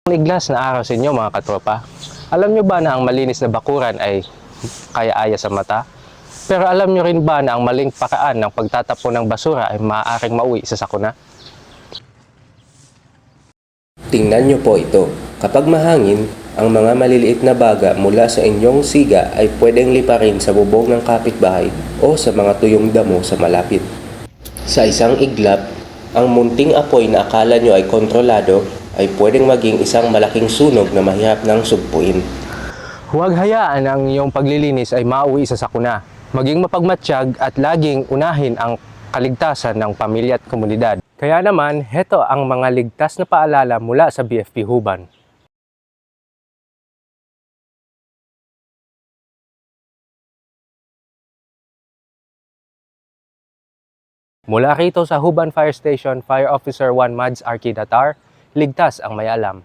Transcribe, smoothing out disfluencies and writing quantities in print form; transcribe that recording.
Iglas na araw sa inyo mga katropa. Alam nyo ba na ang malinis na bakuran ay kaya-aya sa mata? Pero alam nyo rin ba na ang maling paraan ng pagtatapon ng basura ay maaaring mauwi sa sakuna? Tingnan nyo po ito. Kapag mahangin, ang mga maliliit na baga mula sa inyong siga ay pwedeng liparin sa bubong ng kapitbahay o sa mga tuyong damo sa malapit. Sa isang iglap, ang munting apoy na akala nyo ay kontrolado ay pwedeng maging isang malaking sunog na mahirap nang sugpuin. Huwag hayaan ang iyong paglilinis ay mauwi sa sakuna. Maging mapagmatsyag at laging unahin ang kaligtasan ng pamilya at komunidad. Kaya naman, heto ang mga ligtas na paalala mula sa BFP Huban. Mula rito sa Huban Fire Station, Fire Officer 1 Mads Arkidatar, ligtas ang may alam.